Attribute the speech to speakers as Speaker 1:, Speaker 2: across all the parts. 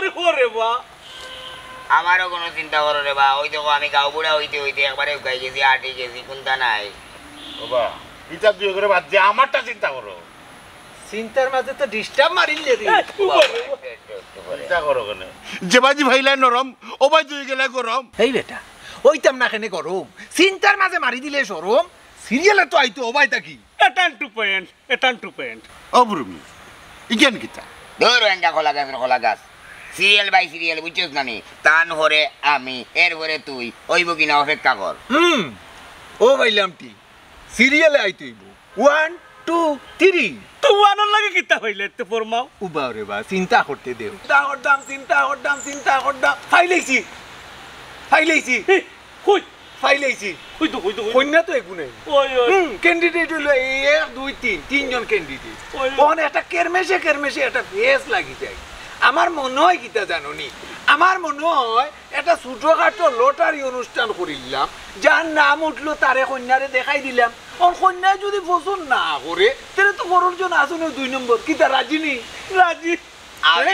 Speaker 1: করি করে বা
Speaker 2: আমারও কোনো চিন্তা করো রে বা ওই দেখো আমি গাও বুড়া হইতে হইতে একবারে গাই গেছি আটি গেছি কোনটা নাই
Speaker 3: বাবা হিসাব দিয়ে করে বাদ দিয়ে আমারটা চিন্তা করো
Speaker 1: চিন্তার মাঝে তো ডিস্টার্ব মারিলে রে
Speaker 3: চিন্তা করো কেন যে বাজি ভাইলাই নরম ও বাই তুই গেলে গরম
Speaker 1: এই বেটা ওইতাম না কেন গরম চিন্তার মাঝে মারি দিলে সরম সিরিয়ালে তো আইতো ও বাইতা কি
Speaker 4: এটান টু পয়েন্ট
Speaker 3: অবরুমি ইজ্ঞান কিতা
Speaker 2: ধরো এঙ্গা খোলা গাছ সিরিয়াল বাই সিরিয়াল বুঝছিস না নি তান হরে আমি এরপরে তুই ওইব কিনা অপেক্ষা কর
Speaker 1: ও বাইলাম টি সিরিয়ালে আইতইব 1 2 3
Speaker 4: তো ওয়ানোর লাগে কিতা হইলে তো ফরমাও
Speaker 1: উবা রে বা চিন্তা করতে দেও চিন্তা করদাম ফাইলাইছি
Speaker 4: কই
Speaker 1: ফাইলাইছি
Speaker 4: কই তো
Speaker 1: কন্যা তো এগু নাই
Speaker 4: ওই
Speaker 1: ক্যান্ডিডেট হলো 1 2 3 তিনজন ক্যান্ডিডেট
Speaker 4: ওই।
Speaker 1: ওখানে একটা কেরমেশে একটা ফেস লাগি যায় আমার মনে হয় কিতা জানোনি আমার মনে হয় একটা ছোটখাটো লটারি অনুষ্ঠান করিলাম যার নাম উঠলো তারে কন্যারে দেখাই দিলাম ওর কন্যা যদি পছন্দ না করে তাহলে তো বড়র জন আসুন 2 নম্বর কিতা রাজি নি
Speaker 4: রাজি আমি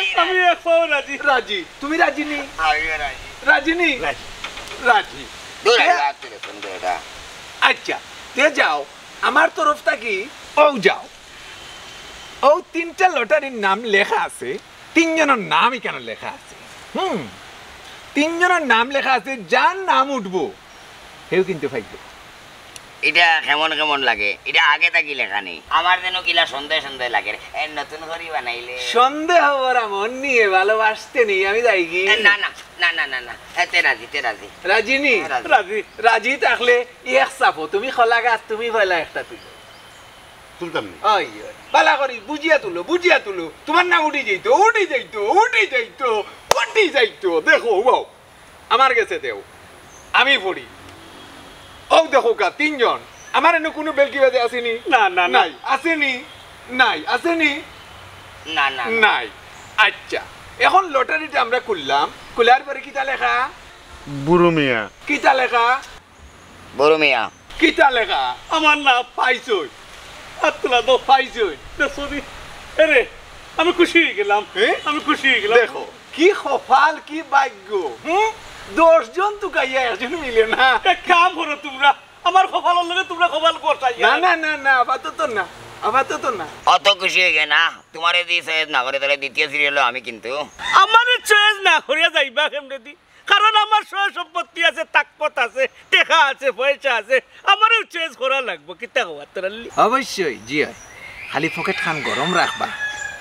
Speaker 4: এক পাও রাজি
Speaker 1: রাজি তুমি রাজি নি
Speaker 2: আগে রাজি
Speaker 1: রাজি নি রাজি
Speaker 2: দূর রাখতে রে ফোন করে
Speaker 1: আচ্ছা তে যাও আমার তরফ থেকে ও যাও ও তিনটা লটারির নাম লেখা আছে তিনজনের নাম এখানে লেখা আছে তিনজনের নাম লেখা আছে যার নাম উঠবো সেও কিন্তু ফাইবে
Speaker 2: এটা কেমন লাগে এটা আগে থাকি লেখা নেই আমার যেন কিলা সন্দেহ লাগে এর নতুন করে বানাইলে
Speaker 1: সন্দেহ হওয়ার মন নিয়ে ভালোবাসতে নেই আমি যাই কি
Speaker 2: না তে রাজি
Speaker 1: রাজি নি
Speaker 4: রাজি
Speaker 1: রাজি থাকলে এক চাপো তুমি খোলা গাছ তুমি ফেলা একটা তুলো
Speaker 3: তুলতাম না
Speaker 1: ওই পালা করি বুঝিয়া তুলো তোমার নাম উঠি যাইতো দেখো বাও আমার গেছে দেও আমি পড়ি ও দেখো কা তিনজন আমার এনে কোনো বেলকি বাজে আসেনি
Speaker 4: না
Speaker 1: নাই আসেনি
Speaker 2: না
Speaker 1: নাই আচ্ছা এখন লটারিটা আমরা খুলার পরে কিতা লেখা
Speaker 3: বুড়ো মিয়া
Speaker 1: কিতা লেখা
Speaker 2: বড় মিয়া
Speaker 1: কিতা লেখা
Speaker 4: আমার না
Speaker 1: পাইছই
Speaker 4: আতলা দো
Speaker 1: পাইছই
Speaker 4: সরি আরে আমি খুশি হয়ে গেলাম আমি খুশি হয়ে গেলাম
Speaker 1: দেখো কি কপাল কি ভাগ্য 10 জন তো গাইয়া একজন মিলে না
Speaker 4: এক কাম করো তোমরা আমার কপালের লগে তোমরা কপাল করছাই
Speaker 1: না আপাতত না
Speaker 2: অত খুশি হয়ে গে না তোমারে দিয়ে সহায়তা না করে তাহলে দ্বিতীয় সিরিয়াল আমি কিন্তু
Speaker 4: আমার চয়েস না করিয়া যাইবা কেমনে দি কারণ আমার সয় সম্পত্তি আছে তাকপত আছে টেকা আছে পয়সা আছে আমারও চয়েস করা লাগবে কিতা হওয়া তোরালি
Speaker 1: অবশ্যই জি হয় খালি পকেট খান গরম রাখবা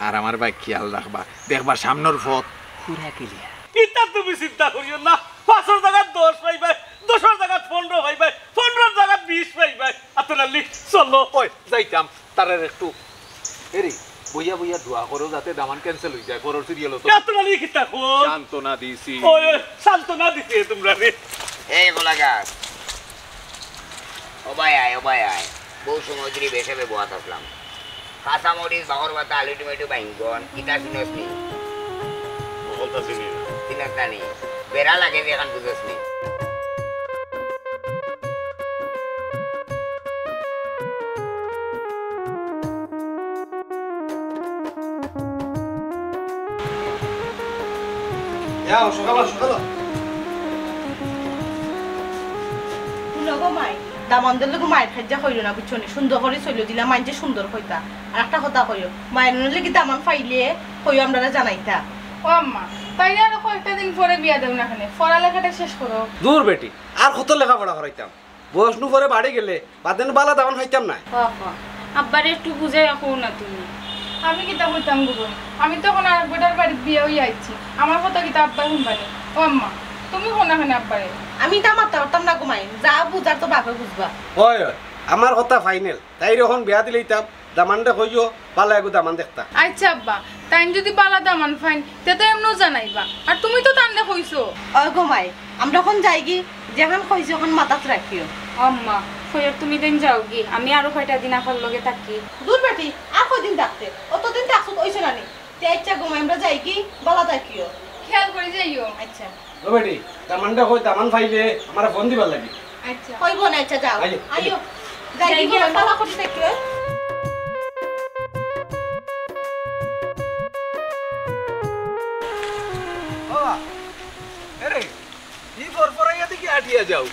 Speaker 1: আর আমার ভাই খেয়াল রাখবা দেখবা সামনের পথ পুরা ক্লিয়ার
Speaker 4: কিতা তুমি চিন্তা করিও না 5 জায়গা 10 পাইবা 10 জায়গা 15 পাইবা 15 জায়গা 20 পাইবা তোরালি চলো
Speaker 1: ওই যাইতাম তারের একটু এরি বইয়া দোয়া করো যাতে দামান ক্যান্সেল হয়ে যায় পরের সিরিয়াল তো
Speaker 4: তোরালি কিতা কো
Speaker 1: শান্তনা দিছি
Speaker 4: ওই সান্তনা দিতে তোমরা রে
Speaker 2: এই গোলা গাছ ও ভাই আয় বহু সময় ধরে বেশাবে বোয়াত আসলাম কাঁচা মরিচ বাগর বাতা আলু টমেটো বাইঙ্গন ইটা চিনস নি
Speaker 3: বলতা চিনি না
Speaker 2: চিনস না নি বেড়া লাগে যে এখন বুঝস নি
Speaker 1: সকাল
Speaker 5: লগো মাই দামন্দর লগো মায়ের খাজ্জা কইলো না বুঝছো নি সুন্দর করে চইলো দিলা মাই যে সুন্দর কইতা আর একটা কথা কইও মায়ের লাগি দামান ফাইলে কইও আমরা জানাইতা
Speaker 6: ও আম্মা তাইলে আর কয়েকটা দিন পরে বিয়া দেব না খানে পড়ালেখাটা শেষ করো
Speaker 7: দূর বেটি আর কত লেখাপড়া করাইতাম বয়স নু পরে বাড়ি গেলে বাদেন বালা দাওয়ান হইতাম না
Speaker 6: আব্বারে একটু বুঝাই রাখো না তুমি আমি কিতা কইতাম গুরু আমি তখন আর বেটার বাড়ি বিয়ে হই আইছি আমার কথা কিতা আব্বা শুনবানি ও আম্মা তুমি কোনা খানে আব্বারে
Speaker 5: আমি তা মারতে পারতাম না ঘুমাই যা বুঝার তো বাপে বুঝবা
Speaker 7: হয় আমার কথা ফাইনাল তাই যখন বিয়া দিলেইতাম দামানটা কইও পালা এগো দামান দেখতা
Speaker 6: আচ্ছা আব্বা তাই যদি পালা দামান ফাইন তে তো এমনও জানাইবা আর তুমি তো তান্ডে কইছো
Speaker 5: ওই ঘুমাই আমরা যখন যাই কি যেখান কইছি ওখান মাথাত রাখিও
Speaker 6: আম্মা কইর তুমি দিন যাও কি আমি আরো কয়টা দিন আফার লগে থাকি
Speaker 5: দূর বেটি আর কয়দিন থাকতে অতদিন থাকছো কইছো না নি তে আচ্ছা ঘুমাই আমরা যাই কি বলা থাকিও
Speaker 6: খেয়াল করে যাইও
Speaker 5: আচ্ছা
Speaker 7: ও বেটি দামানটা কই দামান ফাইলে আমার ফোন দিবার লাগি
Speaker 6: আচ্ছা
Speaker 5: কইব না আচ্ছা যাও
Speaker 7: আইও,
Speaker 5: আইও যাই কি পালা করতে থাকিও
Speaker 1: আটিয়া যাও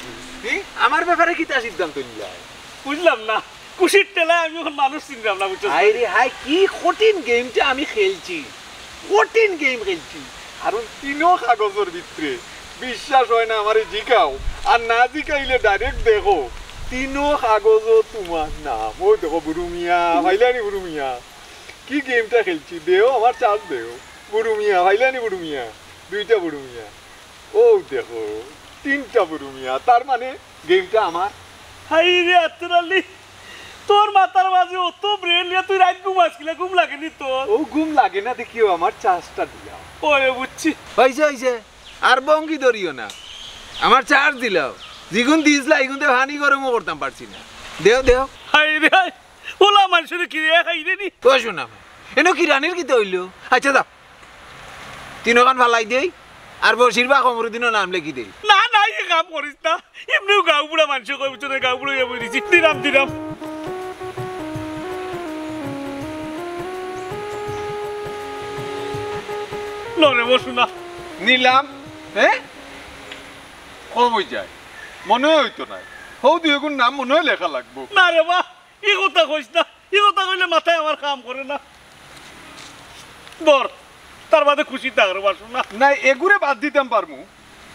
Speaker 1: আমার ব্যাপারে কিতা সিদ্ধান্ত নিলাই
Speaker 4: বুঝলাম না খুশির টেলায় আমি এখন মানুষ চিনলাম না বুঝছো
Speaker 1: হাই রে হাই কি কঠিন গেমটা আমি খেলছি কঠিন গেম খেলছি কারণ তিনও কাগজের ভিতরে বিশ্বাস হয় না আমারে জিকাও আর না জিকাইলে ডাইরেক্ট দেখো তিনও কাগজও তোমার নাম ও দেখো বুড়ুমিয়া ভাইলানি বুড়ুমিয়া কি গেমটা খেলছি দেও আমার চাপ দেও বুড়ুমিয়া ভাইলানি বুড়ুমিয়া দুইটা বুড়ুমিয়া ও দেখো তিনটা বুড়ুমিয়া তার মানে গেমটা আমার
Speaker 4: হাই রে আত্মরালি তোর মাথার মাঝে অত ব্রেন নিয়ে তুই রাত ঘুমাসকিলা ঘুম লাগেনি তোর
Speaker 1: ও ঘুম লাগে না দেখিও আমার চার্জটা দিলাম
Speaker 4: ওরে বুঝছি
Speaker 1: হয়েছে আর বঙ্গি ধরিও না আমার চার্জ দিলাও যেগুন দিয়েছিল এগুন তো হানি গরমও করতাম পারছি না দেও
Speaker 4: হাই রে হাই ওলা মানুষের কি রে খাই রে নি
Speaker 1: ও শোনা এনো কি রানির কি হইল আচ্ছা দাও তিনখান ফালাই দেই আর বসির বা কমর দিনও নাম লেখি দেই
Speaker 4: না না এই কাম করিস না এমনিও গাঁও বুড়া মানুষ কই বুঝছো গাঁও বুড়া ইয়ে বলিছি দিলাম লরে বসু না
Speaker 1: নিলাম হ্যাঁ কম হয়ে যায় মনে হইতো না হৌ দুই গুণ নাম মনে হয় লেখা লাগবো
Speaker 4: না রে বা এই কথা কইস না এই কথা কইলে মাথায় আমার কাম করে না ধর তার বাদে খুশি থাকর বাসু না
Speaker 1: না এগুরে বাদ দিতাম পারমু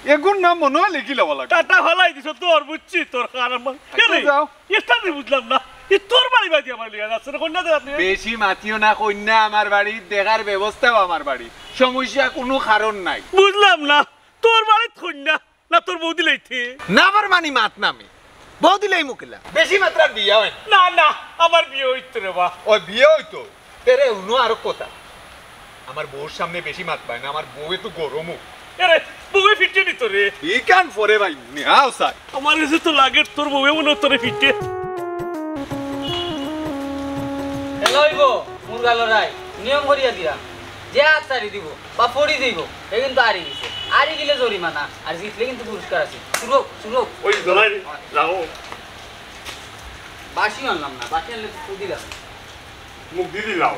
Speaker 1: এগুর নাম মনে হয় লিখি লওয়া লাগবে
Speaker 4: টাটা হলাই দিছ তোর বুঝছি তোর কারণ কেনে
Speaker 1: যাও।
Speaker 4: এটা আমি বুঝলাম না এ তোর বাড়ি বাড়ি আমার লিয়া যাচ্ছে না কন্যা দেখাত
Speaker 1: বেশি মাতিও না কন্যা আমার বাড়ি দেখার ব্যবস্থাও আমার বাড়ি সমস্যা কোনো কারণ নাই
Speaker 4: বুঝলাম না তোর বাড়ি কন্যা না তোর বৌদি লাইতে
Speaker 1: না আমার মানি মাত নামে বউ দিলেই মুকিলা বেশি মাত্রা বিয়া হয়
Speaker 4: না না আমার বিয়ে হইতো রে বা
Speaker 1: ওই বিয়ে হইতো তেরে উনো আরো কথা আমার বউর সামনে বেশি মাত পায় না আমার বউ একটু গরমও
Speaker 4: আরে বউয়ে ফিটে নিত রে
Speaker 1: ই কান ফরে ভাই নিহাও সাই
Speaker 4: আমার কাছে তো লাগে তোর বউয়ে মনে তোরে ফিটে
Speaker 8: হ্যালো ইগো মুরগা লড়াই নিয়ম করিয়া দিলাম যে আচারি দিব বা ফড়ি দিব এ কিন্তু আরি দিছে আরি গেলে জরিমানা আর জিতলে কিন্তু পুরস্কার আছে শুরু
Speaker 4: ওই জলাই যাও
Speaker 8: বাসি আনলাম না বাসি আনলে তো দিলাম
Speaker 4: মুখ দিদি লাও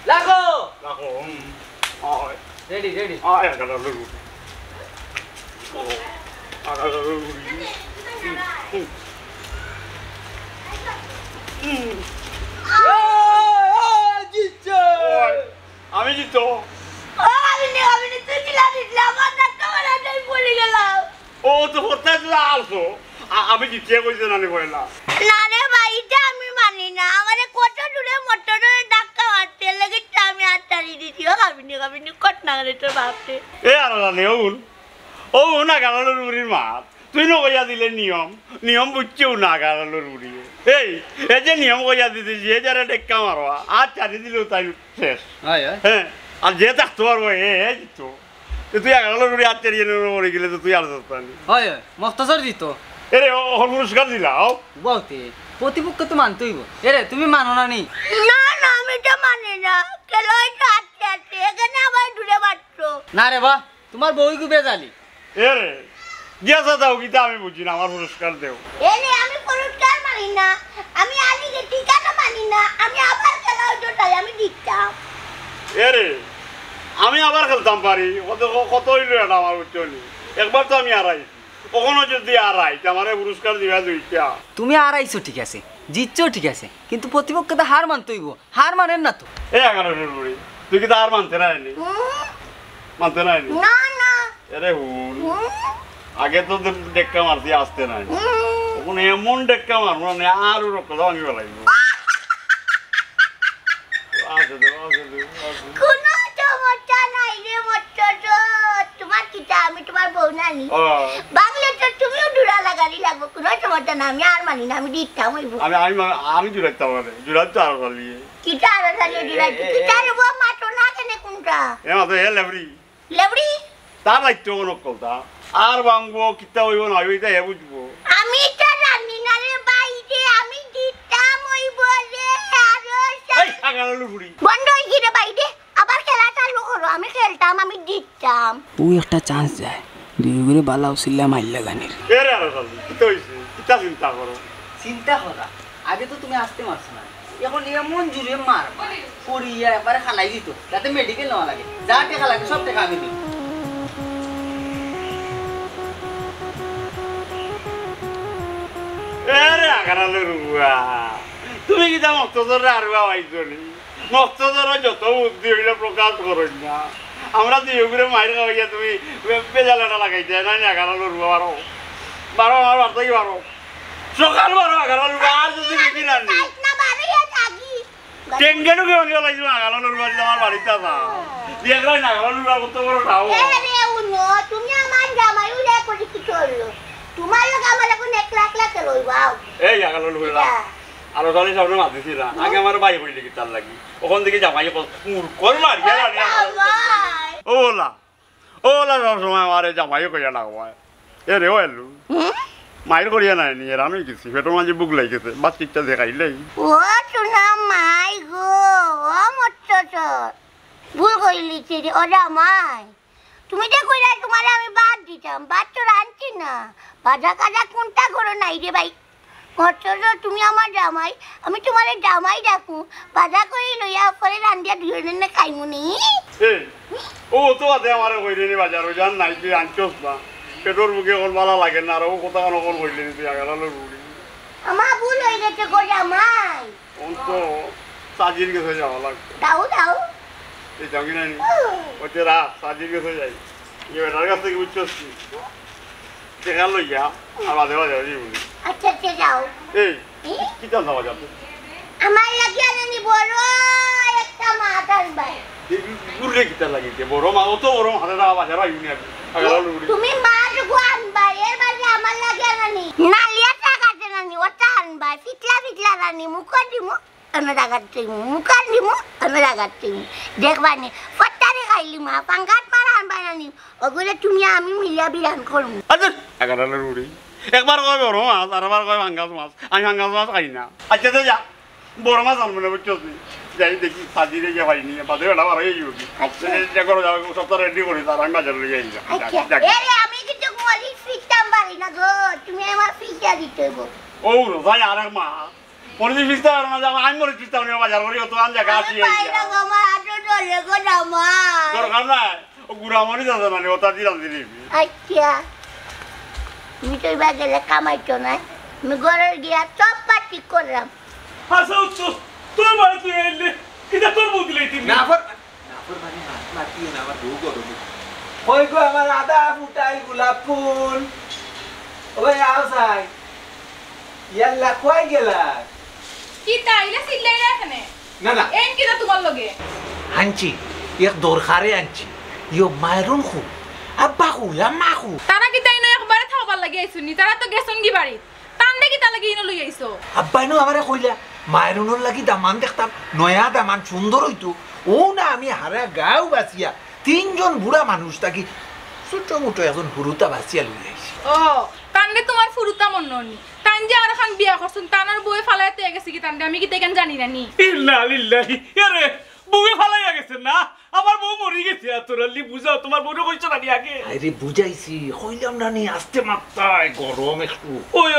Speaker 8: লাগো
Speaker 4: রাখো আয়
Speaker 8: রেডি
Speaker 4: আয় আগালা লু ও আগালা লু আমি জিতো ও তো হতে লালছো আমি জিতে কইছে না নি কইলা
Speaker 9: না রে ভাই এটা আমি মানি না আমারে কত দূরে মোটরে ধাক্কা মারতে লেগেছে আমি আর তাড়ি দিছি ও কাবিনি কত না রে তোর বাপরে
Speaker 4: এ আর জানে ও না গালালোর উড়ির মাত তুই না কইয়া দিলে নিয়ম বুঝছেও না গালালোর উড়ি এই যে নিয়ম কইয়া দিতে যে যারা টেক্কা মারবা আর চারি দিলেও তাই শেষ হ্যাঁ আর যে থাকতে পারবো জিতো তুই গালালোর উড়ি আর চারিয়ে মরে গেলে তো তুই আর পারলি
Speaker 8: হয় মস্তাসর দিত
Speaker 4: এরে পুরস্কার দিলাও
Speaker 8: বলতে প্রতিপক্ষ তো মানতেইব এরে তুমি মানো না নি
Speaker 9: না আমি তো মানি না কেন এটা আছে এখানে আবার দূরে মারছো
Speaker 8: না রে বা তোমার বউই কু বেজালি
Speaker 4: এরে গেছা দাও গীতা আমি বুঝি না আমার পুরস্কার দেও
Speaker 9: এনে আমি পুরস্কার মানি না আমি আলিকে ঠিকানা মানি না আমি আবার খেলা হইতো তাই আমি দিতাম
Speaker 4: এরে আমি আবার খেলতাম পারি কত হইলো এটা আমার উচ্চনি একবার তো আমি হারাইছি কখনো যদি হারাই আমার পুরস্কার দিবা দুইটা
Speaker 8: তুমি আড়াইশো ঠিক আছে জিতছো ঠিক আছে কিন্তু প্রতিপক্ষ তো হার মানতেইব হার মানেন না তো
Speaker 4: এ এগারো বুড়ি তুই কি তো আর মানতে নাইনি মানতে নাইনি
Speaker 9: না না
Speaker 4: এরে হুন আগে তো ডেক্কা মারতে আসতে নাই এখন এমন ডেক্কা মারবো না আরো রক্ত দাও আমি বেলাইব
Speaker 9: কোনো সমস্যা নাই রে মোট্টো তোমার কিটা আমি তোমার বউ নানি বাংলা তো তুমিও দূরা লাগালি লাগবো কোনো সমস্যা না আমি আর মানি না আমি দিতাম হইব
Speaker 4: আমি জুড়াইতে পারে জুড়াইতে আরো খালি
Speaker 9: কিটা আর খালি দিলাইতে কিটা রে বউ মাটো না কেনে কোনটা
Speaker 4: এ মাতো হে লেবরি
Speaker 9: লেবড়ি
Speaker 4: তার দায়িত্ব কোনো কথা আর ভাঙবো কিতা হইব না হইব হে বুঝবো
Speaker 9: আমি তো জানি না রে বাইরে আমি দিতাম হইব রে আরো
Speaker 4: এই আগালো বুড়ি
Speaker 9: বন্ধ হই গিয়ে বাইরে আবার খেলা চালু করো আমি খেলতাম আমি দিতাম
Speaker 8: ওই একটা চান্স যায় দুই করে বালাও সিল্লা মাইল্লা গানের
Speaker 4: কে রে আরো খালি কিতা হইছে কিতা চিন্তা করো
Speaker 8: চিন্তা করা আগে তো তুমি আসতে মারছো না এখন এমন জুড়ে মারবা পড়িয়া একবারে খালাই দিত যাতে মেডিকেল নেওয়া লাগে যা টাকা লাগে সব টাকা আমি দিই
Speaker 4: নাগারালের রুয়া তুমি কি তা মক্তজরে আরুয়া পাইছনি মক্তজরে যত বুদ্ধি হইলে প্রকাশ করেন না আমরা দুই করে মায়ের খাওয়াইয়া তুমি পেজালাটা লাগাইতে না নাগারালের রুয়া বারো আর বারো কি বারো সকাল বারো নাগারালের রুয়া আর যদি বেশি না নি টেঙ্গেনু কেউ কেউ লাগছিল নাগারালের রুয়া আমার বাড়িতে আসা দেখলাই নাগারালের রুয়া কত বড় টাও
Speaker 9: তুমি আমার জামাই উড়ে করে কি করলো তোমার লোক আমার এখন 1 লাখ লাখ লইবাও
Speaker 4: এই নাগারালের রুয়া আর ওখানে সামনে মাতিছি না আগে আমার ভাই বইলে কি তার লাগি ওখান থেকে জামাই মুরকর মারিয়া ওলা ওলা সবসময় আমার জামাইও কইয়া না হয় এ রে এলু মায়ের করিয়া নাই নি এরানো গেছি পেটের মাঝে বুক লাগিয়েছে বাচ্চিটা দেখাইলেই
Speaker 9: ও শোনা মাই গো ও মচ্ছর ভুল কইলিছি রে ও জামাই তুমি যে কইলা তোমারে আমি বাদ দিতাম বাদ তো রানছি না বাজা কাজা কোনটা করো নাই রে ভাই মচ্ছর তুমি আমার জামাই আমি তোমারে জামাই ডাকু বাজা কই লইয়া পরে রান্দিয়া দুজনে খাইমুনি
Speaker 4: ও তো আদে আমারে কইরে নি বাজার ওই জান নাই তুই আনছস না পেটর বুকে কোন ভালো লাগে না আর ও কথা কোন কোন কইলে নি তুই আগালালো রুড়ি
Speaker 9: আমার ভুল হয়ে গেছে গো জামাই
Speaker 4: কোন তো সাজির গেছে যাওয়া লাগবে
Speaker 9: দাও দাও
Speaker 4: এই জানি না ওতে রা সাজির গেছে যাই এর কাছ থেকে বুঝছস দেখা লইয়া আর বাদে বাদে যাবি
Speaker 9: আচ্ছা আচ্ছা যাও
Speaker 4: এই কি জান যাওয়া যাবে
Speaker 9: আমার লাগিয়া নি বড় একটা মাথার ভাই
Speaker 4: গুরলে কিটা লাগিতে বড় মা ও তো বড় হাতে দাও বাজার আইনি আগালালো রুড়ি
Speaker 9: তুমি মাছ গোয়ান ভাই এর বাড়ি আমার লাগিয়া নানি নালিয়া টাকাতে নানি ওটা আনবাই ফিটলা ফিটলা নানি মুখ দিমু আমি লাগাতে মুখ দিমু আমি লাগাতে দেখবানি ফটারে খাইলি মা পাঙ্গাত মারা আনবাই নানি ওগুলো তুমি আমি মিলিয়া বিরান করমু
Speaker 4: আচ্ছা আগালালো রুড়ি একবার কয় বড় মাছ আর একবার কয় ভাঙ্গাস মাছ আমি ভাঙ্গাস মাছ খাই না আচ্ছা তো যা বড় মাছ আনবো না বুঝছস যাই দেখি সাজিয়ে গিয়ে পাইনি বাদে বেলা বার হয়ে যাবি যে করো যাবে সপ্তাহ রেডি করি তার আমি বাজারে লিয়ে
Speaker 9: আচ্ছা আমি কিন্তু বলি ফিটাম পারি না গো তুমি আমার ফিটা দিতে গো
Speaker 4: ও ভাই আরেক মা পরিধি ফিস্তা আর না যাও আমি মরে ফিস্তা নিয়ে বাজার করি তো আন জায়গা আছে
Speaker 9: এই না গো আমার আটো ধরে গো জামা
Speaker 4: দরকার না ও গুড়া মরি যাবে না ওটা দিলাম দিলি
Speaker 9: আচ্ছা তুমি তো বাজারে কামাইছো না আমি ঘরে গিয়া সব পাটি করলাম
Speaker 3: হাসাও তো তোর বাড়ি তুই এলে কিটা তোর বদলে তুমি
Speaker 1: নাফর মানে মাটি না আমার বউ গরম কই গো আমার আদা ফুটাই গোলাপ ফুল ওই আউসাই ইয়াল্লা কই গেলা
Speaker 6: কি তাইলে সিল্লাইরা এখানে
Speaker 1: না না
Speaker 6: এন কিটা তোমার লগে
Speaker 1: আনছি এক দরকারে আনছি ইয়ো মায়রুন খু আব্বা খু আম্মা খু
Speaker 6: তারা কি তাই না একবারে থাকবার লাগি আইছনি তারা তো গেছন কি বাড়ি তান্ডে কি তা লাগি ইনো লই আইছো
Speaker 1: আব্বাই নো আমারে কইলা মায়রুনের লাগি দামান দেখতাম নয়া দামান সুন্দর হইতো ও না আমি হারা গাও বাঁচিয়া 3 জন বুড়া মানুষ থাকি ছোট মোটো এখন হুরুতা বাঁচিয়া লই আইছি
Speaker 6: ও তান্ডে তোমার ফুরুতা মন ননি তান যে আর খান বিয়া করছন তানার বই ফালাইতে গেছে কি তান্ডে আমি কি দেখেন জানি না নি
Speaker 3: ইল্লা লিল্লাহি আরে বউয়ে ফালাইয়া গেছে না আমার বউ মরি গেছে তোরালি বুঝাও তোমার বউরে কইছো না আগে
Speaker 1: আরে বুঝাইছি কইলাম না নি আস্তে মাত্রায় গরম একটু
Speaker 3: ওই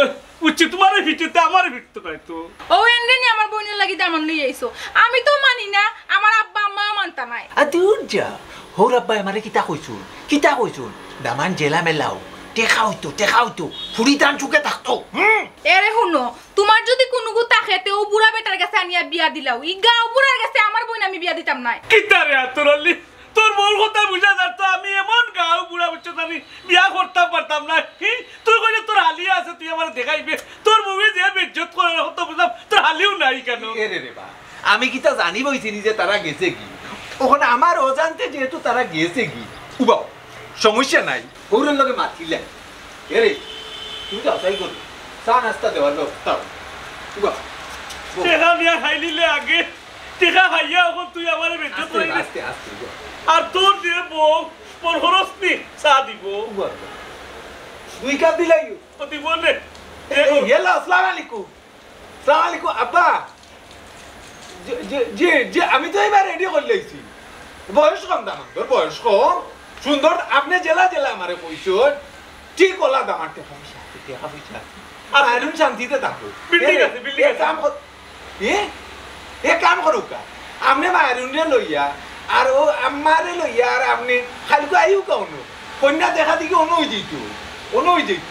Speaker 3: উচ্চে তোমারে ভিটতে আমারে ভিটতে নাই তো
Speaker 6: ও এন্ডে নি আমার বইনের লাগি দামান লই আইছো আমি তো মানি না আমার আব্বা আম্মা মানতা নাই
Speaker 1: আদুর যা হোর আব্বাই আমারে কিতা কইছুন দামান জেলা মেলাও টেকা হইতো ফুরি টান চুকে থাকতো
Speaker 6: এরে হুনো তোমার যদি কোনো গুতা খেতে ও বুড়া বেটার কাছে আনিয়া বিয়া দিলাও ই গাও বুড়ার কাছে আমার বইন আমি বিয়া দিতাম নাই
Speaker 3: কিতারে তোরালি তোর বউর কথা বুঝা যাত আমি এমন গাও বুড়া বুঝছো আমি বিয়া করতে পারতাম না তুই কইলে তোর হালিয়া আছে তুই আমার দেখাইবে তোর বউয়ে যে বেজ্জত করে হতো বুঝলাম তোর হালিও নাই কেন
Speaker 1: এরে রে বা আমি কিতা জানি বইছিনি যে তারা গেছে কি ওখানে আমার অজান্তে যেহেতু তারা গেছে কি উবাও সমস্যা নাই ওরের লগে মাতিলে এরে তুমি যাও তাই করো চা নাস্তা দেওয়ার ব্যবস্থা উবাও
Speaker 3: টেকা নিয়ে খাই নিলে আগে টেকা খাইয়া এখন তুই আমার বেজ্জত করে
Speaker 1: আস্তে
Speaker 3: আর তোর দিয়ে বউ পর খরচ নি চা দিব
Speaker 1: দুই কাপ দিলাই
Speaker 3: তো দিব নে
Speaker 1: হ্যালো আসসালামু আলাইকুম আব্বা জি আমি তো এবার রেডি করে লইছি বয়স কম দামান তোর বয়স কম সুন্দর আপনি জেলা আমারে কইছুন ঠিক ওলা দামান টাকা পয়সা আর আইরুন শান্তিতে থাকো
Speaker 3: বিল্ডিং আছে
Speaker 1: কাম কর কাম করুক আপনি মায়রুনে লইয়া আর ও আমারে লইয়া আর আপনি খালি আইও কোন কন্যা দেখা দিকে অনুই যেত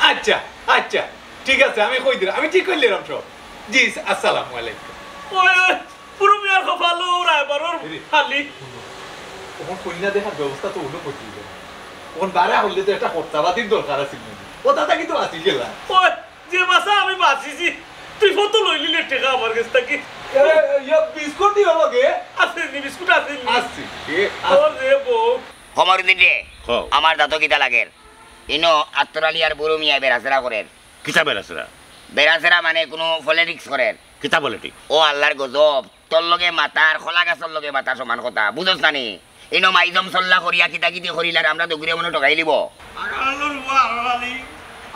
Speaker 1: আচ্ছা ঠিক আছে আমি কই দিলাম আমি ঠিক করলাম সব জি আসসালামু আলাইকুম
Speaker 3: ওই পুরো মিয়ার কপালো রায়বারর হালি
Speaker 1: ওখান কন্যা দেখার ব্যবস্থা তো উল্টো করতে দিল ওখান বারা হলে তো একটা খরচাপাতির দরকার আছিল ও দাদা কিন্তু আসি গেলা
Speaker 3: ওই যে মাসা আমি বাঁচিছি তুই কত লই নিলে টাকা আমার কাছ থেকে
Speaker 1: বিস্কুট দিও লগে
Speaker 3: আছে নি বিস্কুট আছে নি
Speaker 1: আসছি
Speaker 3: তোর রে বউ
Speaker 2: খবর দিলে আমার দাঁত কিতা লাগের ইনো আত্তরালি আর বুড়ো মিয়া বেড়াচেরা করেন
Speaker 4: কিতা বেড়াছেরা
Speaker 2: বেড়াচেরা মানে কোনো পলিটিক্স করেন
Speaker 4: কিতা পলিটিক্স
Speaker 2: ও আল্লাহর গজব তোর লগে মাতার খোলা গাছর লগে মাতার সমান কথা বুঝছ না নি ইনো মাইজম সল্লা করিয়া কিতা কিতি করিলার আমরা দগুরে মনে টকাই লিব
Speaker 4: আগারালুর বাড়ি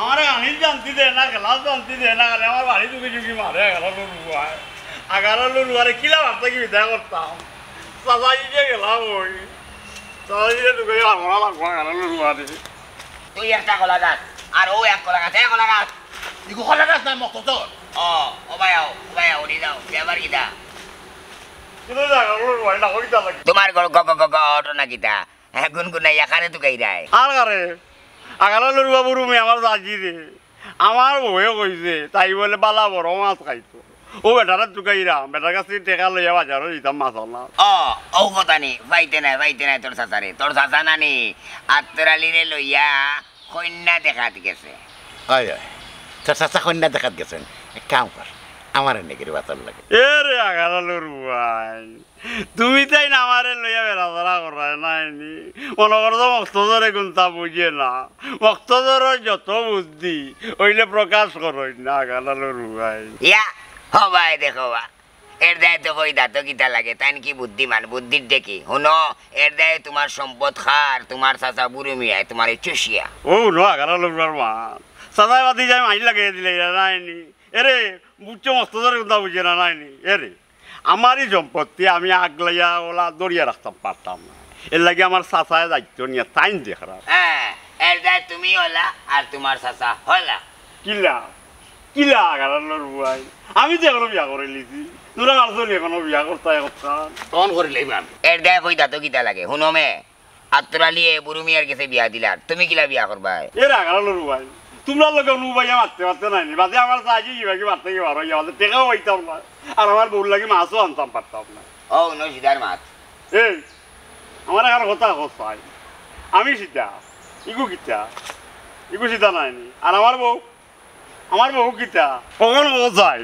Speaker 4: আমার আনিল জানতি দে না গ্লাস জানতি দে না আমার বাড়ি ঢুকে ঢুকি মারে আগারালুর বাড়ি কিলা ভাবতা কি বিদায় করতাম চাচাই যে গেলাম ওই চাচাই যে ঢুকে আমার লাগবো আগারালুর বাড়ি
Speaker 2: তুই একটা কলা গাছ আর ও এক কলা গাছ কলা গাছ
Speaker 4: ইগো কলা গাছ নাই মতো তোর
Speaker 2: ও ভাই উড়ি যাও ব্যাপার কিতা
Speaker 4: কিন্তু আগারালুর বাড়ি না কিতা লাগে
Speaker 2: তোমার ঘটনা কিতা গুনগুনাই এখানে তো গাই রায়
Speaker 4: আর কারে আগারালুর বাবু রুমে আমার দাজি রে আমার বউয়ে কইছে তাই বলে বালা বড় মাছ খাইতো ও বেটারা চুকাইরাম বেটার কাছে টেকা লইয়া বাজারও দিতাম মাছ না
Speaker 2: ও কথা নি পাইতে নাই তোর চাচারে তোর চাচা নানি আত্তরালিরে লইয়া কন্যা দেখাত গেছে
Speaker 10: হয় হয় তোর চাচা কন্যা দেখাত গেছেন এক কাম কর আমার নেগের বাতর লাগে
Speaker 4: এ রে আগারালুর ভাই তুমি তাই না আমারে লইয়া বেড়াচড়া করায় নাইনি মনে করো তো মক্তজরে গুনতা বুঝে না মক্তজরের যত বুদ্ধি ওইলে প্রকাশ করই না আগারালুর ভাই
Speaker 2: ইয়া ভাই দেখো বা এর দায় তো কই দাঁত কিতা লাগে তাই কি বুদ্ধিমান বুদ্ধির দেখি শুনো এর দায় তোমার সম্পদ খার তোমার চাচা বুড়ি মিয়ায় তোমার চুষিয়া
Speaker 4: ও নো আগারালুর মা সাদাই বাতি যাই মাইল লাগিয়ে দিলে নাইনি এরে বুঝছো মক্তজরে গুনতা বুঝে না নাইনি এরে আমারই সম্পত্তি আমি আগলাইয়া ওলা দরিয়া রাখতাম পারতাম না এর লাগে আমার চাচায় দায়িত্ব নিয়ে টাইম দিয়ে খারাপ
Speaker 2: হ্যাঁ এর দায় তুমি হলা আর তোমার চাচা হলা
Speaker 4: কিলা কিলা আগারালুর ভাই আমি তো এখনো বিয়া করে লিছি তোরা মারছনি এখনো বিয়া করতে
Speaker 10: তখন করে লইবাম
Speaker 2: এর দায় কই দাঁত কিতা লাগে শুনো মে আত্তরালিয়ে বুড়ি মিয়ার কাছে বিয়া দিলার তুমি কিলা বিয়া করবা
Speaker 4: এর আগারালুর ভাই তোমরা লোক অনুভাইয়া মারতে নাইনি বাদে আমার চাইছি কিভাবে মারতে কি বার হইয়া আমাদের টেকাও হইতাম না আর আমার বউর লাগে মাছও আনতাম পারতাম না
Speaker 2: ও নো সিধার মাছ
Speaker 4: এই আমার এখন কথা চাই আমি সীতা ইগু কিতা ইগু সীতা নাইনি আর আমার বউ কিতা কখন যায়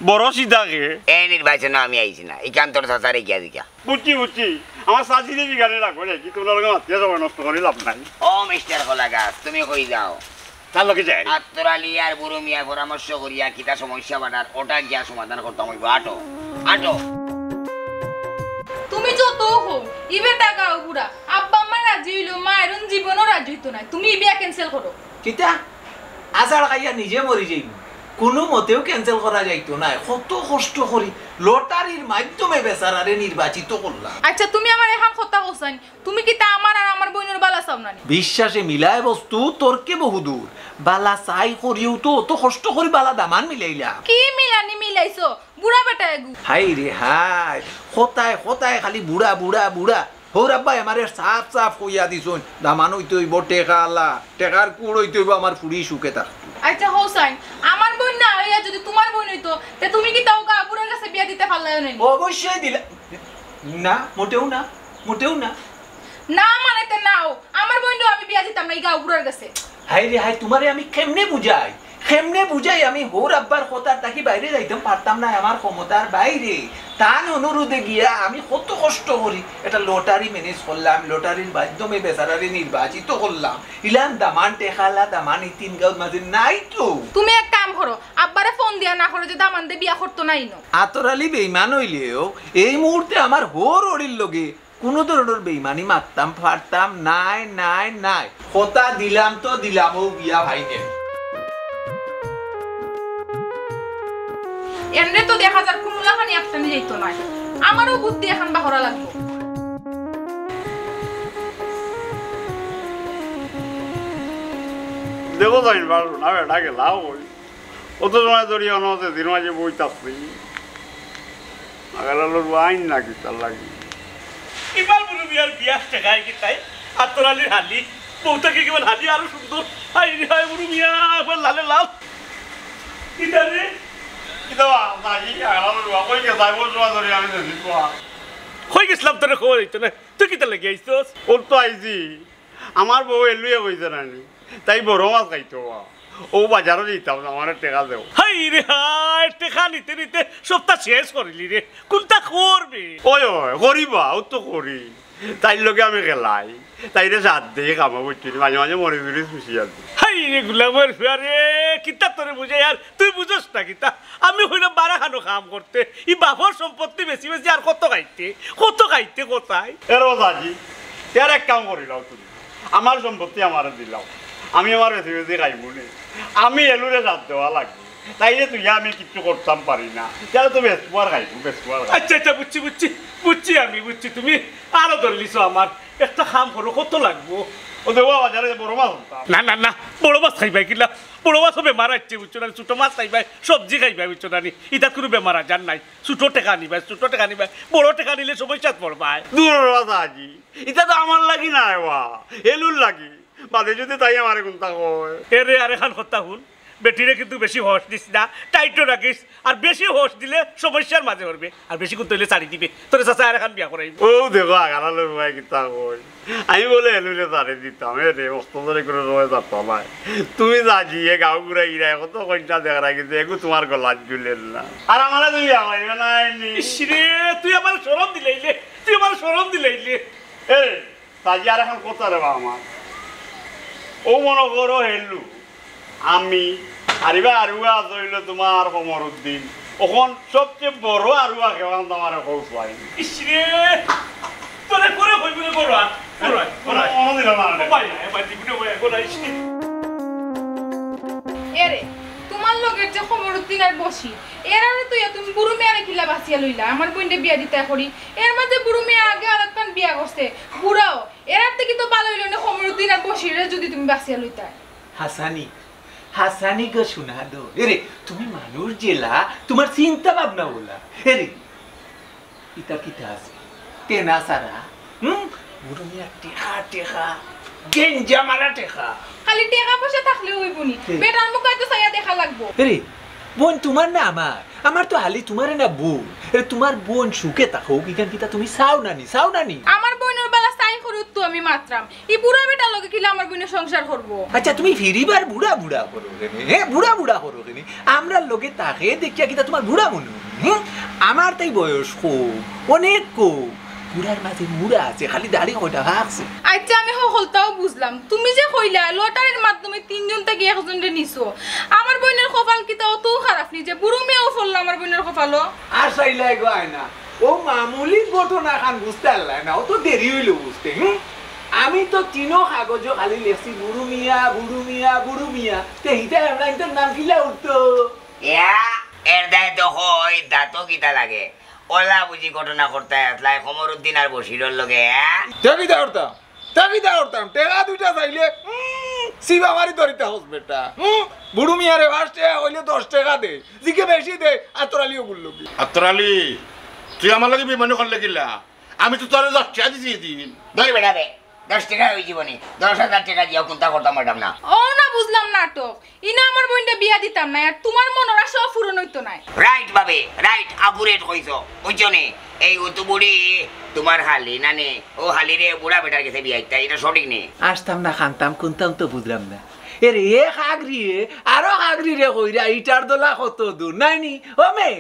Speaker 4: বড় সীতাকে
Speaker 2: এই নির্বাচনে আমি আইছি না এখান তোর চাচারে গিয়া দিকা
Speaker 4: বুঝছি আমার চাষিরে বিঘানে রাখবো নাকি তোমরা লোক মাতিয়ে যাবো নষ্ট করে লাভ নাই
Speaker 2: ও মিস্টার কলা গাছ তুমি কই যাও
Speaker 4: তার লোকে যাই
Speaker 2: আত্তরালি আর বুড়ো মিয়া পরামর্শ করিয়া কিতা সমস্যা বাটার ওটা গিয়া সমাধান করতাম হইব আটো
Speaker 6: তুমি যত হো ইবে টাকা বুড়া আব্বা আম্মা রাজি হইলো মায়ের জীবনও রাজি হইতো না তুমি বিয়া ক্যান্সেল করো
Speaker 1: কিতা আজার খাইয়া নিজে মরি যাইব কোনো মতেও ক্যান্সেল করা যাইতো না কত কষ্ট করি লটারির মাধ্যমে বেচারারে নির্বাচিত করলাম
Speaker 6: আচ্ছা তুমি আমার এখন কথা কইছান তুমি কি তা আমার আর আমার বোনের বালা চাও না
Speaker 1: বিশ্বাসে মিলায় বস্তু তর্কে বহুদূর বালা চাই করিও তো অত কষ্ট করি বালা দামান মিলাইলাম
Speaker 6: কি মিলানি মিলাইছো বুড়া বেটা এগু
Speaker 1: হাই রে হাই হতায় খালি বুড়া বুড়া বুড়া হৌর আব্বাই আমারে সাফ কইয়া দিছুন দামান হইতে হইব টেকা আল্লাহ টেকার কুড় হইতে হইব আমার ফুড়ি সুখে থাকতো
Speaker 6: আচ্ছা হোসাইন আমার বোন না হইয়া যদি তোমার বোন হইতো তে তুমি কি তাও গা বুড়ার কাছে বিয়া দিতে পারলাও না
Speaker 1: অবশ্যই দিলা না মোটেও না
Speaker 6: না মানে তে নাও আমার বোনও আমি বিয়া দিতাম না এই গা বুড়ার কাছে
Speaker 1: হাই রে হাই তোমারে আমি কেমনে বুঝাই আমি হৌর আব্বার কথার তাকি বাইরে যাইতাম পারতাম না আমার ক্ষমতার বাইরে তার অনুরোধে গিয়া আমি কত কষ্ট করি এটা লটারি ম্যানেজ করলাম লটারির মাধ্যমে বেচারারে নির্বাচিত করলাম ইলাম দামান টেকালা দামান এই 3 গাঁও মাঝে নাই তো
Speaker 6: তুমি এক কাম করো আব্বারে ফোন দিয়া না করে যে দামান দে বিয়া করতে নাই ন
Speaker 1: আতরালি বেঈমান হইলেও এই মুহূর্তে আমার হোর ওড়ির লগে কোনো ধরনের বেঈমানি মারতাম পারতাম নাই কথা দিলাম তো দিলাম ও বিয়া ভাইনে
Speaker 6: এমনে তো দেখা যার কোন লাখানি একটা নিয়ে যাইতো না আমারও বুদ্ধি এখন বাহরা লাগবে
Speaker 4: দেখো যাই পারো না বেটা গেলাও অত সময় ধরি অনতে দিন মাঝে বইতাছি আগারালুর আইন নাকি তার লাগি
Speaker 3: ইমাল বুড়ো মিয়ার বিয়া টেকায় কি তাই আত্তরালির হালি বউটাকে কেবল হালি আরো সুন্দর হাই বুড়ো মিয়া লালে লাল কিতা রে
Speaker 4: কিতা নাকি আগালার কই গে যাইব জমা ধরে আমি দেখি তো
Speaker 3: কই গেছিলাম তোরে খবর হইতো না তুই কিতা লাগি আইছস
Speaker 4: ওর তো আইছি আমার বউ এলুয়ে কইছে নানি তাই বড় মাছ খাইতো ও বাজারও যেতাম আমার টেকা দেও
Speaker 3: হাই রে হাই টেকা নিতে নিতে সপ্তাহ শেষ করিলি রে কোনটা করবে
Speaker 4: ওই করিবা ও তো করি তাইর লগে আমি গেলাই তাইরে সাত দিয়ে কামা করছি মাঝে মাঝে মরে ধরে খুশি আছি
Speaker 3: হাই রে গুলামের ফিয়ারে কিতা তোরে বুঝে আর তুই বুঝস না কিতা আমি হইলাম বারা খানো কাম করতে ই বাপর সম্পত্তি বেশি বেশি আর কত খাইতে কোথায়
Speaker 4: এর বাজি এর এক কাম করিলাও তুমি আমার সম্পত্তি আমার দিলাও আমি আমার বেশি বেশি খাইবো নে আমি এলুরে সাত দেওয়া লাগবে তাই যে তুই আমি কিছু করতাম পারি না তাহলে তো বেসপুয়ার খাইবো বেসপুয়ার
Speaker 3: আচ্ছা আচ্ছা বুঝছি আমি তুমি আরো ধরলিস আমার একটা কাম করো কত লাগবো
Speaker 4: ও দেবো বাজারে বড় মাছ
Speaker 3: না বড় মাছ খাইবাই কিলা বড় মাছও বেমার আসছে বুঝছো না ছোট মাছ খাইবাই সবজি খাইবাই বুঝছো না ইতাত কোনো বেমার আজার নাই ছোট টেকা নিবাই বড় টেকা নিলে সমস্যাত পড়বাই
Speaker 4: দূর আজি এটা তো আমার লাগি না এবা এলুর লাগি বাদে যদি তাই আমার কোনটা কয়
Speaker 3: এরে আর এখন কথা শুন বেটিরে কিন্তু বেশি হোস দিস না টাইটও রাখিস আর বেশি হোস দিলে সমস্যার মাঝে পড়বে আর বেশি কিন্তু হইলে ছাড়ি দিবে তোর চাচা আর এখন বিয়া করাই
Speaker 4: ও দেখো আগালে রুয়াই কিতা কই আমি বলে এলুরে তারে দিতাম রে অস্ত ধরে করে রয়ে যাতো না তুমি যাজিয়ে গাঁও ঘুরাই গিরা কত কইটা দেখা রাখিছে এগু তোমার গলাত ঝুলেন না আর আমার তুমি আমাইবে না
Speaker 3: রে তুই আমার শরম দিলাইলে
Speaker 4: এ তাজি আর এখন কথা রে আমার ও মনে করো হেলু আমি আরিবা আরুয়া ধরিল তোমার কমরউদ্দিন ওখন সবচেয়ে বড় আরুয়া কেমন তোমার কৌশ পাই
Speaker 3: ইসরে তোরে করে হইবে করো
Speaker 6: এরে তোমার লগের যে খবরউদ্দিন আর বসি এরারে তুই তুমি বুড়ো মেয়ারে কিলা বাঁচিয়া লইলা আমার বোনটা বিয়া দিতে করি এর মাঝে বুড়ো মেয়ে আগে আর একখান বিয়া করছে বুড়াও এরার থেকে তো ভালো হইল না খবরউদ্দিন আর বসিরে যদি তুমি বাঁচিয়া লইতা
Speaker 1: হাসানি গো শোনা দো এরে তুমি মানুষ জেলা তোমার চিন্তা ভাবনা বলা এরে ইতা কিতা আছে তেনা সারা বুড়ো মিয়া টেকা গেঞ্জা মারা টেকা
Speaker 6: খালি টাকা পয়সা থাকলে হইব নি বেটার মুখ হয়তো ছায়া দেখা লাগবো
Speaker 1: এরে বোন তোমার না আমার তো হালি তোমার না বোন এরে তোমার বোন সুখে থাকো কিখান কিতা তুমি চাও নানি
Speaker 6: আমার বোনের বেলা চাই করুত তো আমি মাত্রাম এই বুড়া বেটার লগে কিলা আমার বোনের সংসার করব
Speaker 1: আচ্ছা তুমি ফিরিবার বুড়া করো কেনে বুড়া করো কেনে আমরা লোকে তাকে দেখিয়া কিতা তোমার বুড়া মনে আমার তাই বয়স অনেক বুড়ার মাঝে মুড়া আছে খালি দাড়ি কয়টা হাঁকছে
Speaker 6: আচ্ছা আমি হলতাও বুঝলাম তুমি যে কইলা লটারির মাধ্যমে তিনজন থেকে একজনরে নিছো আমার বোনের কপাল কিতা অত খারাপ নি যে বুড়ো মেয়েও ফললো আমার বোনের কপালও
Speaker 1: আর চাইলাই গো আয়না ও মামুলি ঘটনা খান বুঝতে পারলাই না ও তো দেরি হইলো বুঝতে আমি তো তিনো কাগজ খালি লেখছি বুড়ো মিয়া তে হিতা আমরা ইন্টার নাম কিলা উঠতো
Speaker 2: এর দায় তো হয় দাঁতও কিতা লাগে ওলা বুঝি ঘটনা করতে আসলাই খমরউদ্দিন আর বসিরর লগে
Speaker 1: তাকিদা উঠতাম টেকা দুইটা চাইলে শিবা মারি ধরিতে হোস বেটা বুড়ো মিয়ারে 5 টাকা হইলে 10 টাকা দে জিকে বেশি দে আতরালিও বললো কি
Speaker 10: আতরালি তুই আমার লাগে বিমানে করলে কিলা আমি তো তোরে 10 টাকা দিছি দিন
Speaker 2: ধর বেটা রে 10 টাকা হই জীবনি 10,000 টাকা দিও কোনটা করতাম ম্যাডাম না
Speaker 6: ও না বুঝলাম নাটক ইনা আমার বোনটা বিয়া দিতাম না আর তোমার মনের আশা পূরণ হইতো না
Speaker 2: রাইট বাবে রাইট আপুরেট কইছো ওইজনে এই উতু বুড়ি তোমার হালি নানে ও হালি রে বুড়া বেটার কাছে বিয়াইতা এটা সঠিক নেই
Speaker 1: আসতাম না খানতাম কোনতাম তো বুঝলাম না এর হাগরিয়ে আরো হাগরি রে কইরা ইটার দোলা কত দূর নাইনি ও মে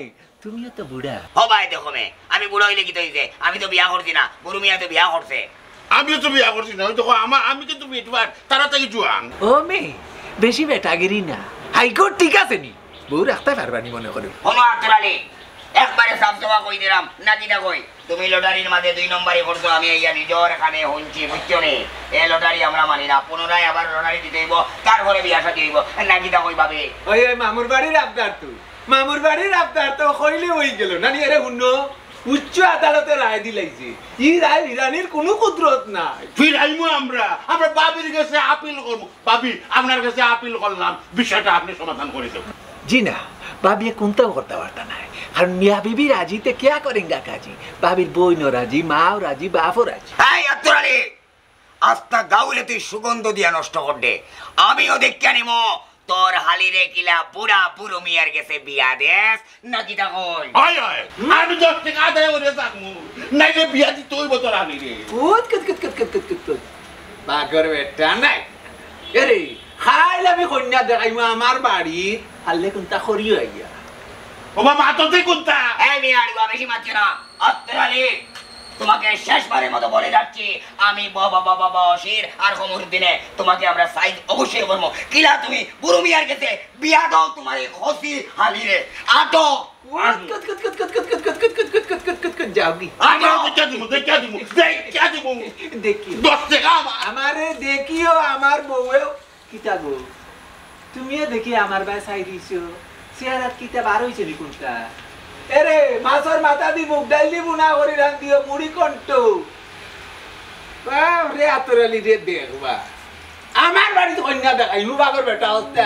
Speaker 1: তুমিও তো বুড়া
Speaker 2: ও ভাই দেখো মে আমি বুড়া হইলে কি হইছে আমি তো বিয়া করছি না বুড়ো মিয়া তো বিয়া করছে
Speaker 10: আমিও তো বিয়া করছি না দেখো আমি কিন্তু বিটবার তাড়াতাড়ি জোয়ান
Speaker 1: ও মে বেশি বেটাগিরি না হাইকোর্ট ঠিক আছে নি বউ রাখতে পারবানি মনে করো
Speaker 2: হলো আতরালি একবারে সাফ সাফা কই দিলাম নাকিটা কই তুমি লটারির মাঝে 2 নম্বরই করছো আমি এইয়া নিজর এখানে হইছি বুঝছো নে এই লটারি আমরা মানি না পুনরায় আবার লটারি দিতে হইব তারপরে বিয়া শাদী হইব নাকিটা কই ভাবে
Speaker 1: ওই মামুর বাড়ির আবদার তো কইলে হই গেল নানি আরে হুনো উচ্চ আদালতে রায় দিলাইছে ই রায় ইরানির কোনো কুদরত নাই
Speaker 10: ফিরাইমু আমরা বাবির কাছে আপিল করব বাবি আপনার কাছে আপিল করলাম বিষয়টা আপনি সমাধান করে দেন
Speaker 1: জি না বাবিয়ে কোনটাও করতে পারতা নাই কারণ মিয়া বিবি রাজিতে क्या करेंगा काजी বাবির বইনো রাজি মাও রাজি বাপও রাজি
Speaker 2: এই আতরালি আস্তা গাউলে তুই সুগন্ধ দিয়া নষ্ট করদে আমিও দেখিয়া নিমো তোর হালিরে কিলা বুড়া বুড়ো মিয়ার গেছে বিয়া দেশ নাকি তা কই
Speaker 10: হয় হয় আমি 10 টাকা আদায় করে থাকমু নাইলে বিয়া দিতে হইব তোর আনি রে
Speaker 1: কুত বাগর বেটা নাই এরে খাইলে আমি কন্যা দেখাইমু আমার বাড়ি হাললে কোনটা করিও আইয়া
Speaker 10: ও বাবা তোতে কোনটা
Speaker 2: এই মিয়া আড়ুয়া বেশি মারছে না আত্রালি তোমাকে শেষবারের মতো বলে যাচ্ছি আমি বাবা বাবা বসির আর কমরুদ্দিনে তোমাকে আমরা সাইজ অবশ্যই করবো কিলা তুমি বুড়ো মিয়ার গেছে বিয়া দাও তোমার এই খসি হালিরে আটো
Speaker 1: যাবি দেখি
Speaker 10: 10 টাকা
Speaker 1: আমারে দেখিও আমার বউয়েও কিতা গো তুমিও দেখি আমার বাই চাই দিছো চেহারাত কিতা বার হইছে নি কোনটা এরে মাছের মাথা দি মুখ ডাল দি বুনা করে রান দিও মুড়ি কণ্ঠ রে আতরালি রে দেখবা আমার বাড়িতে কন্যা দেখাই বাগর বেটা হচ্ছে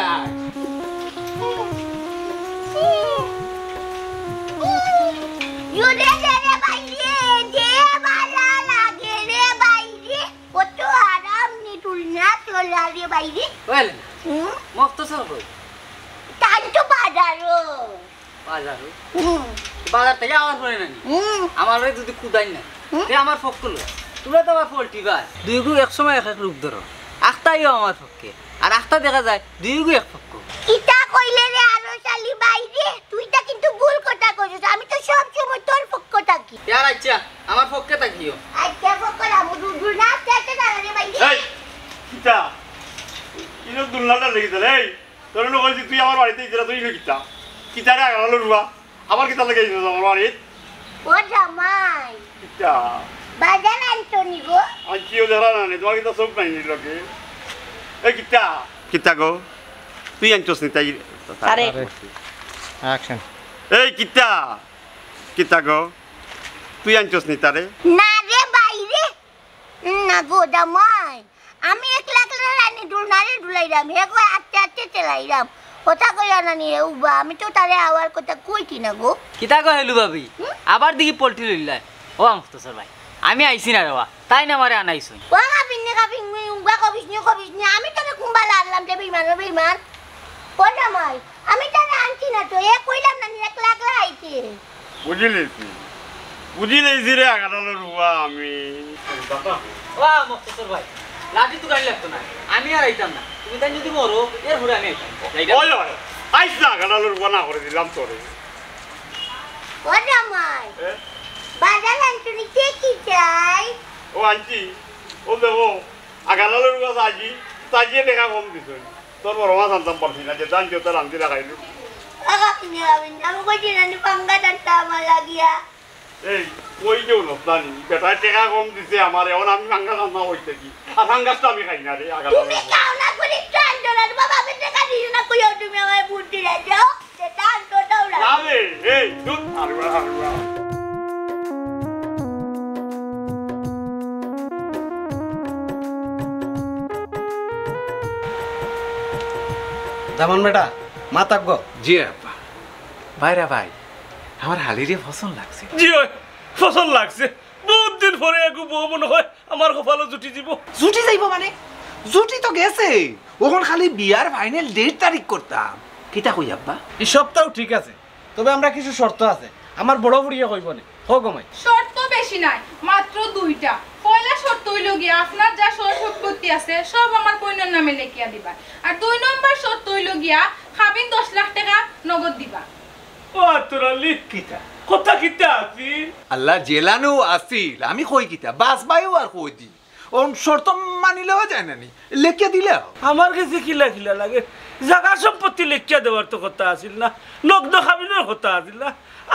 Speaker 8: বাজার থেকে আমার ফোনে নানি আমার যদি কুদাই না আমার পক্ষ লো তোমরা তো আমার পোল্ট্রি ভাই দুই গু এক সময় এক এক রূপ ধরো আখটাইও আমার পক্ষে আর আখটা দেখা যায় দুই গু এক পক্ষ
Speaker 9: কিতা কইলে রে আরো শালি বাইরে তুইটা কিন্তু ভুল কথা কইছিস আমি তো সব সময় তোর পক্ষ থাকি
Speaker 8: ইয়ার আচ্ছা আমার পক্ষে থাকিও
Speaker 9: আচ্ছা পক্ষ রামু দুদু না তেতে না রে বাইরে
Speaker 4: এই কিতা ইনো দুলনাটা লেগে দিলে এই তোর লোক কইছি তুই আমার বাড়িতে ইজরা তুই ইনো কিতা কিতা রে আগালো রুয়া আবার কিতা লাগে ইনো আমার বাড়িতে
Speaker 9: ও জামাই
Speaker 4: কিতা
Speaker 9: বাজার আনতনি গো
Speaker 4: আজকেও দেখা না নে তোমার কিতা সব নাই লগে এই কিতা কিতা গো তুই আনছস নি তাই
Speaker 5: আরে
Speaker 7: অ্যাকশন
Speaker 4: এই কিতা কিতা গো তুই আনছস নি তারে
Speaker 9: না রে বাইরে না গো জামাই আমি একলা একলা রানি দুলনারে দুলাইরাম হে কই আটতে আটতে চালাইরাম কথা কইয়া না নি উবা আমি তো তারে আওয়ার কথা কইতি না গো
Speaker 8: কিতা কো হেলু ভাবি আবার দেখি পোল্ট্রি লইলাই ও মুস্তাফা ভাই আমি আইছি না রেবা তাই না আমারে আনাইছই
Speaker 9: ও কাপিং উবা কবিস নি আমি তোরে কুম্বা লাগলাম তে বেইমান ও জামাই আমি তারে আনছি না তো এ কইলাম না নি একলা একলা আইছে
Speaker 4: বুঝিলেছি রে আগালো রুয়া আমি
Speaker 8: ও মুস্তাফা ভাই লাঠি তো গাড়ি লাগতো না আমি আর আইতাম না তুমি তাই যদি মরো এর ঘুরে আমি আইতাম
Speaker 4: ওই ওই আইস না আগালো রুয়া না করে দিলাম তোরে
Speaker 9: ও জামাই বাজার আনতনি কে কি চাই
Speaker 4: ও আনছি ও দেবো আগালো রুয়া সাজি সাজিয়ে দেখা কম দিছ তোর বড় মাছ আনতাম পারছি না যে জান কেউ তার আনতে লাগাইলু
Speaker 9: কাপিং আমি কইছি না নি পাঙ্গা ডান্তা আমার লাগিয়া
Speaker 4: এই ওই যে নস্তানি বেটায় টেকা কম দিছে আমার এখন আমি ভাঙ্গা রান্না হইতে কি আর ভাঙ্গাসটা আমি খাই না রে আগালো
Speaker 9: তুমি খাও না করে টান্ডলার বাবা আমি টাকা দিও না কইও তুমি আমায় বুদ্ধি দাও সেটা আনতো দাওরা
Speaker 4: আরে এই দুধ আরবা আরবা
Speaker 7: জামান বেটা মা তাকগো
Speaker 1: জি আপা ভাইরা ভাই আমার হালিরে পছন্দ লাগছে
Speaker 3: জি ওই ফসল লাগছে বহুত দিন পরে একটু বউ মনে হয় আমার কপালও জুটি দিব
Speaker 1: জুটি যাইব মানে জুটি তো গেছে ওখন খালি বিয়ার ফাইনাল ডেট তারিখ করতাম কিতা কই আব্বা
Speaker 7: এই সপ্তাহ ঠিক আছে তবে আমরা কিছু শর্ত আছে আমার বড় বুড়িয়ে কইব না হোক আমায়
Speaker 6: শর্ত বেশি নাই মাত্র দুইটা পয়লা শর্ত হইল গিয়া আপনার যা সব সম্পত্তি আছে সব আমার কইনার নামে লিখিয়া দিবা আর 2 নম্বর শর্ত হইল গিয়া খাবিন 10 লাখ টাকা নগদ দিবা
Speaker 3: ও তোরালি কিতা কথা কিতা আছি
Speaker 1: আল্লাহ জেলানো আসিল আমি কই কিতা বাস বাইও আর কই দি ওন শর্ত মানিলেও যায় না নি লেখিয়া দিলে
Speaker 3: আমার কাছে কিলা কিলা লাগে জাগা সম্পত্তি লেখিয়া দেওয়ার তো কথা আছিল না নগ্ন খাবিনের কথা আছিল না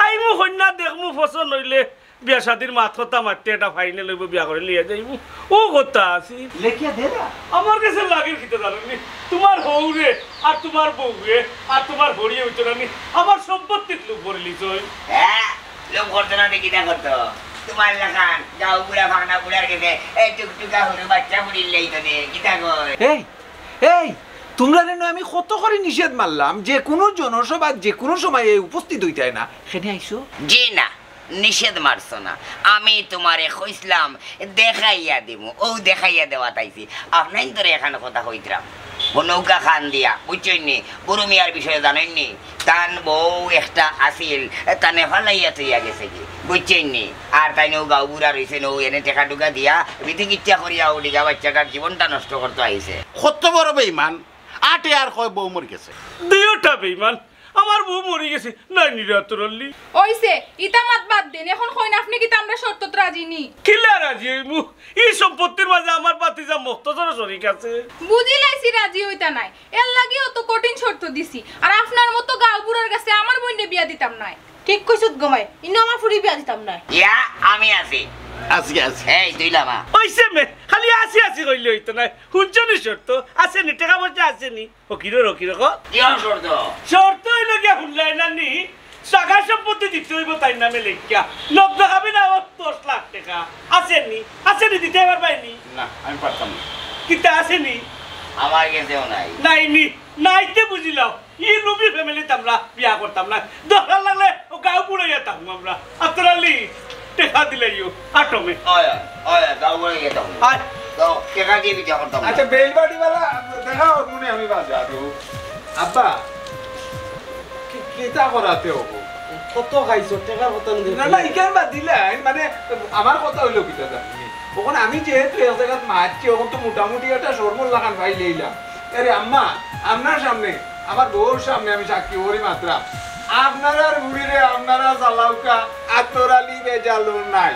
Speaker 3: আইমু কন্যা দেখমু পছন্দ হইলে বিয়া শাদির মাত কথা মারতে এটা ফাইনাল হইব বিয়া করে লিয়ে যাইব ও কথা আছে
Speaker 1: লেখিয়া দে না
Speaker 3: আমার কাছে লাগের কিতা জানি তোমার হৌরে আর তোমার বউরে আর তোমার হরিয়ে হইতো না আমার সম্পত্তির লোক ভরে লিছ
Speaker 2: হ্যাঁ লোক করতো না দেখি না করতো তোমার লাখান যাও বুড়া ভাঙনা বুড়ার গেছে এই টুকটুকা হলো বাচ্চা বুড়ির লেই তো দে কিতা কই
Speaker 1: এই এই তোমরা যেন আমি কত করে নিষেধ মারলাম যে কোনো জনসভা যে কোনো সময় উপস্থিত হইতে হয় না সেখানে আইসো
Speaker 2: জি না নিষেধ মারছো না আমি তোমারে কইছিলাম দেখাইয়া দিব ও দেখাইয়া দেওয়া তাইছি আপনাই তোরে এখানে কথা কইতাম নৌকা খান দিয়া বুঝছেন নি বুড়ো মিয়ার বিষয়ে জানেন নি তান বউ একটা আসিল তানে ফালাইয়া থইয়া গেছে কি বুঝছেন নি আর তাই নৌ গাও বুড়া রয়েছে নৌ এনে টেকা টুকা দিয়া বিধিকিচ্ছা করিয়া উডিগা বাচ্চাটার জীবনটা নষ্ট করতে আইছে
Speaker 10: কত বড় বেইমান আটে আর কয় বউ মরে গেছে
Speaker 3: দুইটা বেইমান আমার বউ মরে গেছে নাই নিরাতরলি
Speaker 6: ওইছে ইতা মাত বাদ দেন এখন কইন আপনি কি আমরা শর্তত রাজি নি
Speaker 3: কিলা রাজি হইমু এই সম্পত্তির মাঝে আমার বাতিজা মুক্তজর শরীক আছে
Speaker 6: বুঝি লাইছি রাজি হইতা নাই এর লাগিও তো কঠিন শর্ত দিছি আর আপনার মতো গাঁও বুড়ার কাছে আমার বোনকে বিয়া দিতাম নাই
Speaker 5: ঠিক কইছত গমাই ইনো আমার ফুরি বিয়া দিতাম না
Speaker 2: ইয়া আমি আছি
Speaker 10: আজকে আছে
Speaker 2: এই তুইলামা
Speaker 3: ওইছে মে খালি আসি আসি কইলে হইতো না হুঞ্চনি শর্ত আছে নি টাকা পয়সা আছে নি ওকিরো রকিরো কো
Speaker 2: ইয়া শর্ত
Speaker 3: শর্ত হইলো গিয়া হুনলাই না নি সাগা সম্পত্তি দিতে হইব তাই নামে লেখিয়া লোক দেখাবি না 10 লাখ টাকা আছে নি দিতে পারবাইনি
Speaker 10: না আমি পারতাম না
Speaker 3: কিতা আছে নি
Speaker 2: আমার কাছেও নাই
Speaker 3: নাইতে বুঝিলাম ই রুবি ফ্যামিলিতে আমরা বিয়া করতাম না দরকার লাগলে ও গাঁও পুড়ে যেতাম আমরা আতরালি টেকা দিলে আটমে
Speaker 2: ওয়া ওয়া গাও বলে গেতো
Speaker 3: আয়
Speaker 2: তো টেকা দিয়ে বিয়া করতাম না।
Speaker 1: আচ্ছা বেলবাড়িওয়ালা দেখাও মনে আমি বাজা তো আব্বা কিতা করাতে হবো
Speaker 7: কত খাইছো টাকার কথা
Speaker 1: না না ইকান বা দিলাই মানে আমার কথা হইলো কিতা জানি ওখানে আমি যেহেতু এক জায়গায় মারছি ওখান তো মোটামুটি একটা সরমল লাগান ভাই লইলাম আরে আম্মা আপনার সামনে আমার বউর সামনে আমি সাক্ষী ওরই মাত্রা আপনারা বুড়িরে আপনারা চালাউকা আতরালি বেজালো নাই